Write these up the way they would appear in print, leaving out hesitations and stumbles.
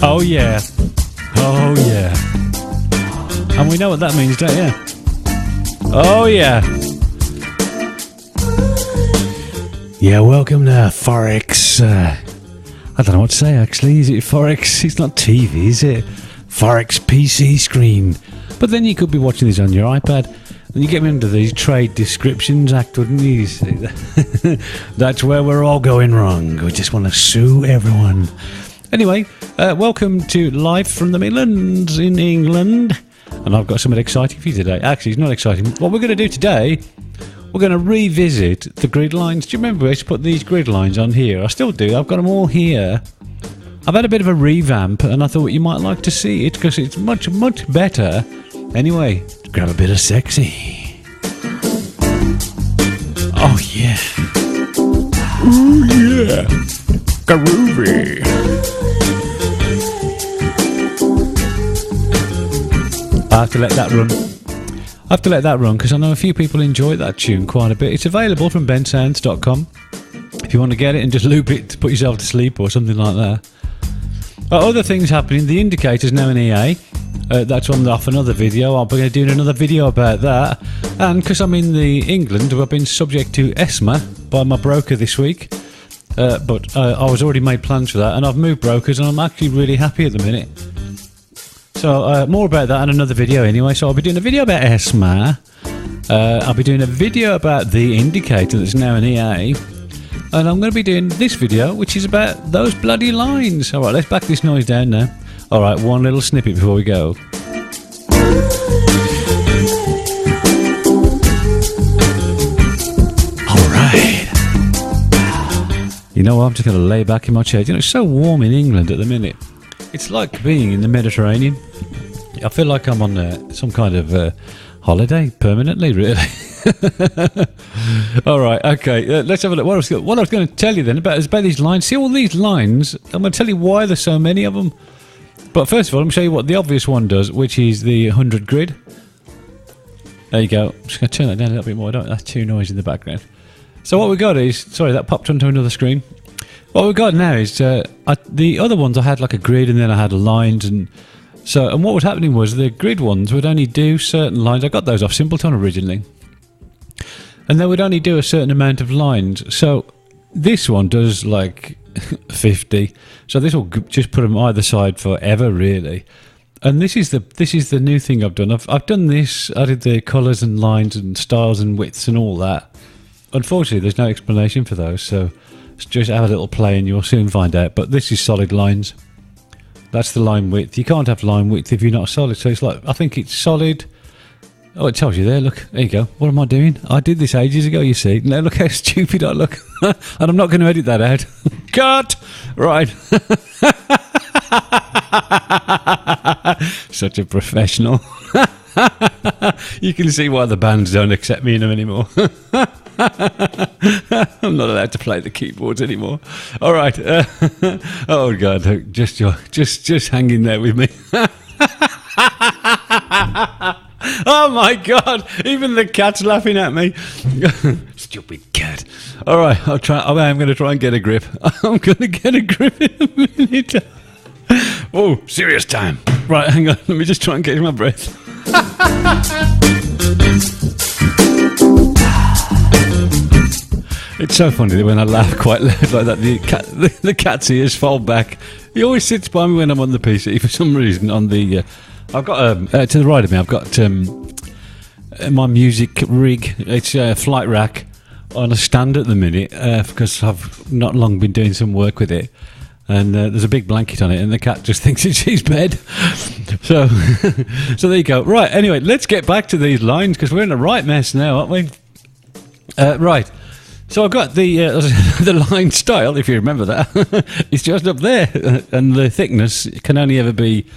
Oh yeah. Oh yeah. And we know what that means, don't you? Oh yeah. Yeah, welcome to Forex. I don't know what to say actually. Is it Forex? It's not TV, is it? Forex PC screen. But then you could be watching this on your iPad. And you get me into these Trade Descriptions Act, wouldn't you? You see that? That's where we're all going wrong. We just want to sue everyone. Anyway, welcome to Live from the Midlands in England. And I've got something exciting for you today. Actually, it's not exciting. What we're going to do today, we're going to revisit the grid lines. Do you remember I used to put these grid lines on here? I still do. I've got them all here. I've had a bit of a revamp, and I thought you might like to see it because it's much, much better. Anyway, grab a bit of sexy. Oh, yeah. Ooh, yeah. Groovy. I have to let that run. I have to let that run because I know a few people enjoy that tune quite a bit. It's available from bensounds.com if you want to get it and just loop it to put yourself to sleep or something like that. Other things happening. The indicator's now in EA. That's on off another video. I'll be doing another video about that. And because I'm in England, I've been subject to ESMA by my broker this week. But I was already made plans for that, and I've moved brokers, and I'm actually really happy at the minute. So more about that in another video anyway. So I'll be doing a video about ESMA. I'll be doing a video about the indicator that's now in EA. And I'm going to be doing this video, which is about those bloody lines. Alright, let's back this noise down now. Alright, one little snippet before we go. Alright. You know what, I'm just going to lay back in my chair. You know, it's so warm in England at the minute. It's like being in the Mediterranean. I feel like I'm on some kind of holiday permanently, really. Alright, okay, let's have a look. What I was going to tell you then about these lines. See all these lines? I'm going to tell you why there's so many of them. But first of all, I'm going to show you what the obvious one does, which is the 100 grid. There you go. I'm just going to turn that down a little bit more. That's too noisy in the background. So what we got is... Sorry, that popped onto another screen. What we've got now is... the other ones I had like a grid and then I had lines and... So, and what was happening was the grid ones would only do certain lines. I got those off Simpleton originally. And they would only do a certain amount of lines. So this one does like 50. So this will just put them either side forever, really. And this is the new thing I've done. I've done this. I did the colours and lines and styles and widths and all that. Unfortunately, there's no explanation for those. So just have a little play and you'll soon find out. But this is solid lines. That's the line width. You can't have line width if you're not solid. So it's like, I think it's solid. Oh, it tells you there. Look, there you go. What am I doing? I did this ages ago, you see. Now look how stupid I look. And I'm not going to edit that out. Cut! Right. Such a professional. You can see why the bands don't accept me in them anymore. I'm not allowed to play the keyboards anymore. All right. Oh God, just hang in there with me. Oh my God! Even the cat's laughing at me. Stupid cat. All right, I'm going to try and get a grip. I'm going to get a grip in a minute. Oh, serious time. Right, hang on. Let me just try and catch my breath. It's so funny that when I laugh quite loud like that, the cat's ears fall back. He always sits by me when I'm on the PC for some reason. On the, I've got to the right of me. I've got my music rig. It's a flight rack on a stand at the minute because I've not long been doing some work with it. And there's a big blanket on it, and the cat just thinks it's his bed. So, so there you go. Right. Anyway, let's get back to these lines because we're in a right mess now, aren't we? Right. So I've got the line style, if you remember that. It's just up there, and the thickness can only ever be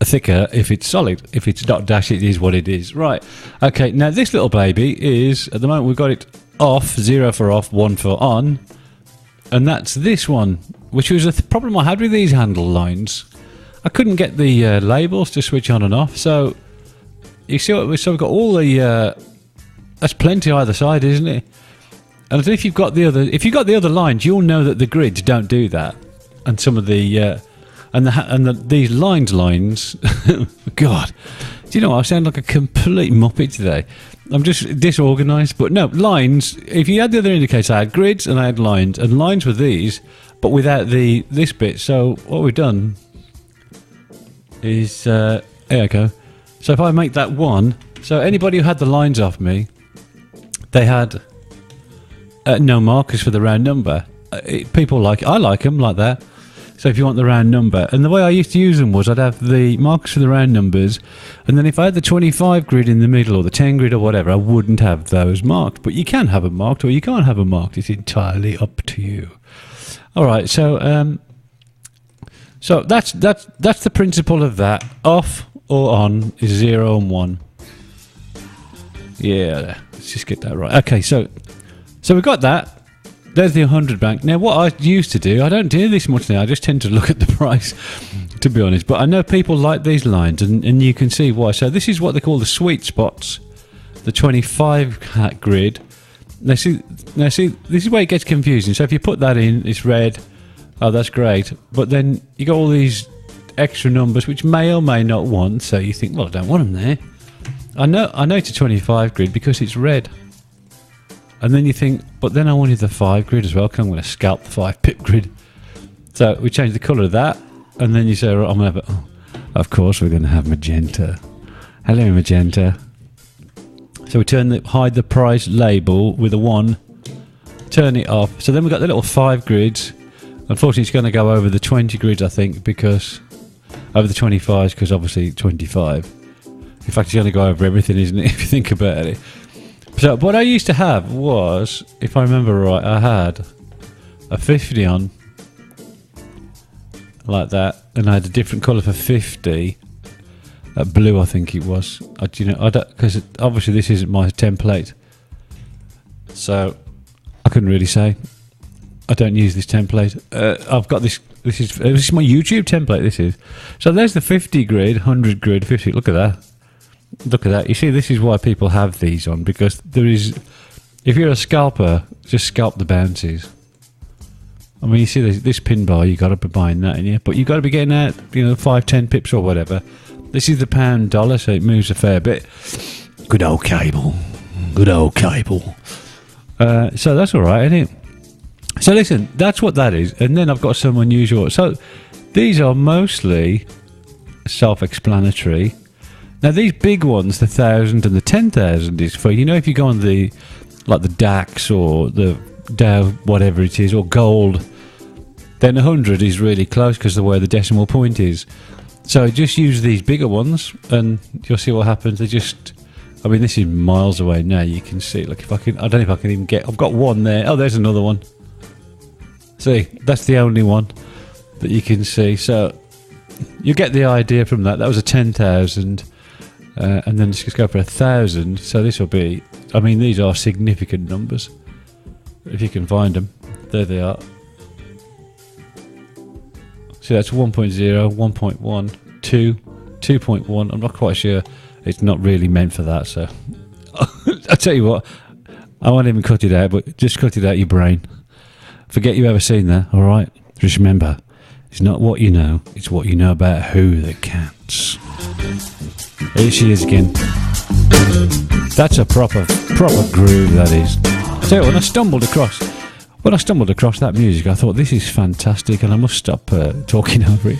thicker if it's solid. If it's dot dash, it is what it is. Right. Okay. Now this little baby is at the moment we've got it off, 0 for off, 1 for on, and that's this one, which was a problem I had with these handle lines. I couldn't get the labels to switch on and off. So you see what we've got all the. That's plenty either side, isn't it? And if you've got the other lines, you'll know that the grids don't do that, and some of the and these lines. God, do you know what? I sound like a complete muppet today. I'm just disorganised. But no, lines. If you had the other indicators, I had grids and I had lines, and lines were these, but without this bit. So what we've done is there you go. So if I make that 1, so anybody who had the lines off me, they had no markers for the round number. I like them like that. So if you want the round number, and the way I used to use them was I'd have the markers for the round numbers, and then if I had the 25 grid in the middle or the 10 grid or whatever, I wouldn't have those marked. But you can have them marked or you can't have them marked. It's entirely up to you. All right, so that's the principle of that. Off or on is 0 and 1. Yeah, let's just get that right. Okay, so we've got that. There's the 100 bank. Now, what I used to do, I don't do this much now. I just tend to look at the price, to be honest. But I know people like these lines, and you can see why. So this is what they call the sweet spots, the 25 grid. Now see, this is where it gets confusing. So if you put that in, it's red. Oh, that's great. But then you got all these extra numbers, which may or may not want. So you think, well, I don't want them there. I know it's a 25 grid because it's red. And then you think, but then I wanted the 5 grid as well, because I'm going to scalp the 5 pip grid. So we change the colour of that, and then you say, right, I'm going to have of course we're going to have magenta. Hello, magenta. So we hide the price label with a 1, turn it off. So then we've got the little 5 grids. Unfortunately, it's going to go over the 20 grids, I think, because over the 25s, because obviously 25. In fact, it's going to go over everything, isn't it, if you think about it. So what I used to have was, if I remember right, I had a 50 on, like that, and I had a different colour for 50, blue I think it was. Because obviously this isn't my template, so I couldn't really say. I don't use this template. I've got this. This is my YouTube template. This is. So there's the 50 grid, 100 grid, 50. Look at that. Look at that. You see, this is why people have these on, because there is. If you're a scalper, just scalp the bounces. I mean, you see this pin bar, you got to be buying that in here, but you got to be getting out, 5-10 pips or whatever. This is the pound dollar, so it moves a fair bit. Good old cable. Good old cable. So that's all right, isn't it? So listen, that's what that is, and then I've got some unusual. So these are mostly self-explanatory. Now these big ones, the 1,000 and the 10,000, is for if you go on the DAX or the Dow, whatever it is, or gold, then 100 is really close because of where the decimal point is. So just use these bigger ones, and you'll see what happens. They just, I mean, this is miles away now. You can see. Look, if I can, I don't know if I can even get. I've got one there. Oh, there's another one. See, that's the only one that you can see. So you get the idea from that. That was a 10,000. And then let's just go for 1,000. So this will be, I mean, these are significant numbers. If you can find them, there they are. So that's 1.0, 1.1, 2, 2.1. I'm not quite sure. It's not really meant for that. So I tell you what, I won't even cut it out, but just cut it out your brain. Forget you ever seen that. All right. Just remember, it's not what you know; it's what you know about who that counts. Here she is again. That's a proper groove, that is. So when I stumbled across that music, I thought, this is fantastic, and I must stop talking over it.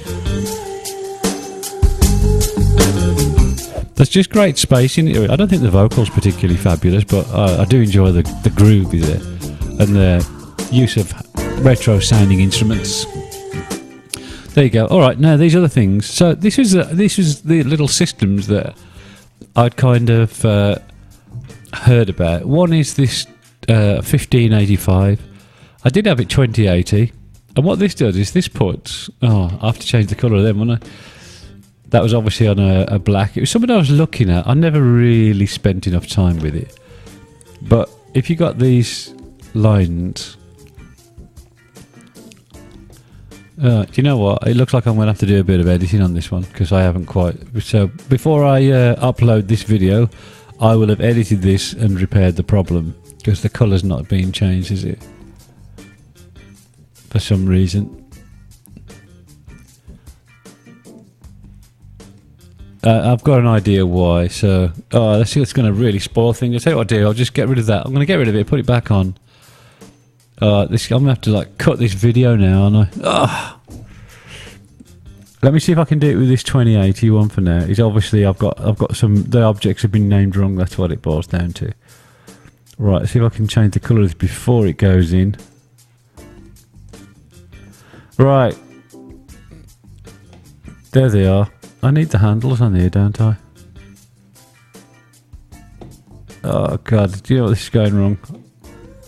There's just great space in it. I don't think the vocal's particularly fabulous, but I do enjoy the groove there and the use of retro sounding instruments. There you go. All right, now these other things. So this is the little systems that I'd kind of heard about. One is this 1585. I did have it 2080, and what this does is this puts. Oh, I have to change the colour of them, won't I? That was obviously on a black. It was something I was looking at. I never really spent enough time with it. But if you got these lines. Do you know what? It looks like I'm going to have to do a bit of editing on this one because I haven't quite. So before I upload this video, I will have edited this and repaired the problem because the colour's not being changed, is it? For some reason. I've got an idea why. So, let's see what's going to really spoil things. I'll tell you what I'll do. I'll just get rid of that. I'm going to get rid of it, put it back on. I'm going to have to like cut this video now, aren't I? Let me see if I can do it with this 2080 one for now. It's obviously I've got the objects have been named wrong. That's what it boils down to. Right, let's see if I can change the colours before it goes in. Right. There they are. I need the handles on here, don't I? Oh god, do you know what, this is going wrong?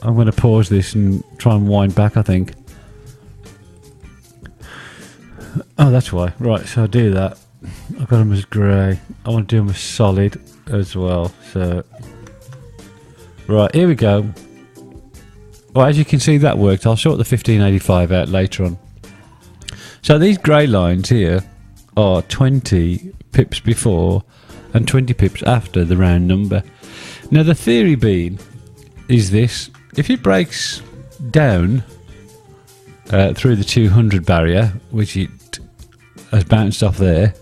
I'm going to pause this and try and wind back, I think. Oh, that's why. Right, so I'll do that. I've got them as grey. I want to do them as solid as well. So, right, here we go. Well, as you can see, that worked. I'll sort the 1585 out later on. So these grey lines here are 20 pips before and 20 pips after the round number. Now, the theory being is this. If it breaks down through the 200 barrier, which it has bounced off there,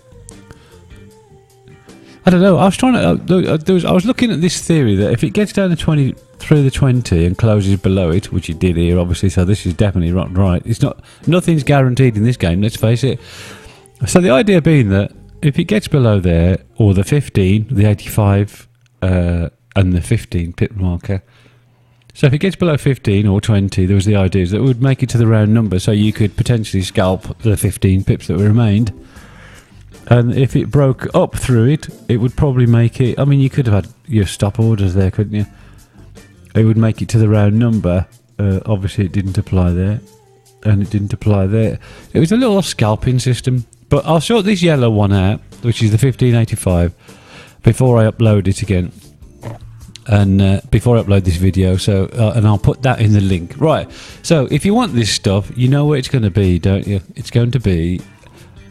I don't know. I was trying to. I was looking at this theory that if it gets down to 20 through the 20 and closes below it, which it did here, obviously. So this is definitely right. It's not. Nothing's guaranteed in this game. Let's face it. So the idea being that if it gets below there, or the 15, the 85, and the 15 pip marker. So if it gets below 15 or 20, there was the idea that it would make it to the round number, so you could potentially scalp the 15 pips that remained. And if it broke up through it, it would probably make it... I mean, you could have had your stop orders there, couldn't you? It would make it to the round number. Obviously, it didn't apply there. And it didn't apply there. It was a little scalping system. But I'll sort this yellow one out, which is the 1585, before I upload it again. And before I upload this video, so and I'll put that in the link. Right, so if you want this stuff, you know where it's going to be, don't you? It's going to be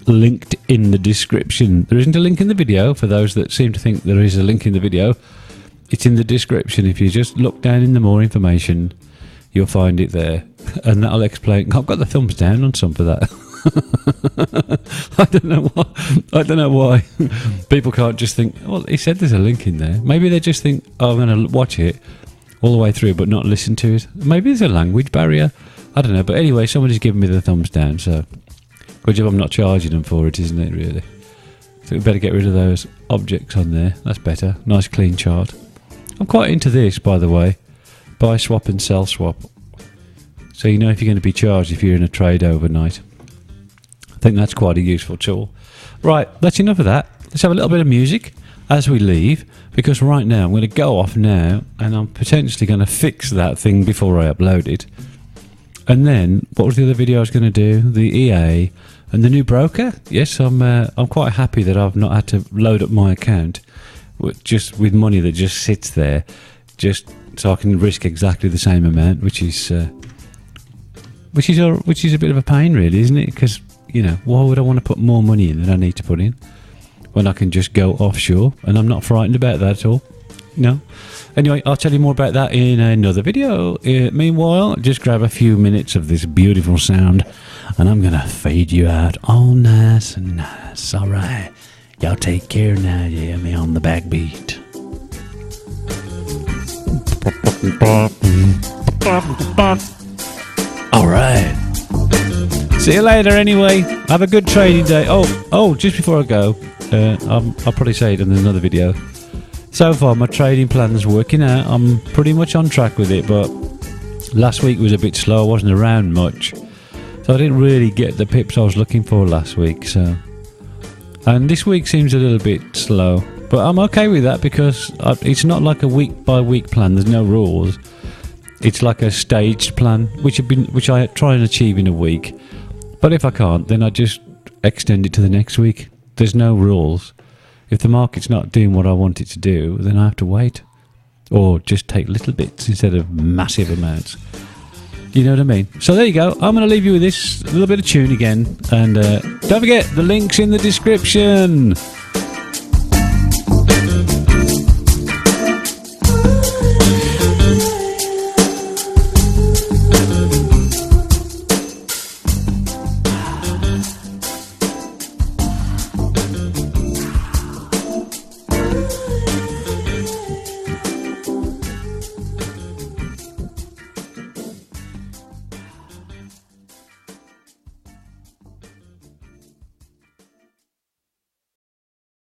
linked in the description. There isn't a link in the video, for those that seem to think there is a link in the video. It's in the description. If you just look down in the more information, you'll find it there. And that'll explain. I've got the thumbs down on some for that. I don't know why people can't just think, well, he said there's a link in there. Maybe they just think, oh, I'm going to watch it all the way through but not listen to it. Maybe there's a language barrier. I don't know. But anyway, somebody's giving me the thumbs down, so good job I'm not charging them for it, isn't it, really? So we better get rid of those objects on there. That's better. Nice clean chart. I'm quite into this, by the way. Buy swap and sell swap. So you know if you're going to be charged if you're in a trade overnight. I think that's quite a useful tool. Right, that's enough of that. Let's have a little bit of music as we leave, because right now I'm going to go off now and I'm potentially going to fix that thing before I upload it. And then, what was the other video I was going to do? The EA and the new broker. Yes, I'm quite happy that I've not had to load up my account just with money that just sits there, just so I can risk exactly the same amount, which is a bit of a pain, really, isn't it? Because, you know, why would I want to put more money in than I need to put in when I can just go offshore? And I'm not frightened about that at all. No. Anyway, I'll tell you more about that in another video. Meanwhile, just grab a few minutes of this beautiful sound and I'm going to fade you out all nice and nice. All right. Y'all take care now. You hear me on the backbeat. All right. See you later anyway. Have a good trading day. Oh, just before I go, I'll probably say it in another video. So far, my trading plan's working out. I'm pretty much on track with it, but last week was a bit slow. I wasn't around much. So I didn't really get the pips I was looking for last week. And this week seems a little bit slow. But I'm okay with that because it's not like a week-by-week plan. There's no rules. It's like a staged plan, which I try and achieve in a week. But if I can't, then I just extend it to the next week. There's no rules. If the market's not doing what I want it to do, then I have to wait. Or just take little bits instead of massive amounts. You know what I mean? So there you go. I'm going to leave you with this little bit of tune again. And don't forget, the link's in the description.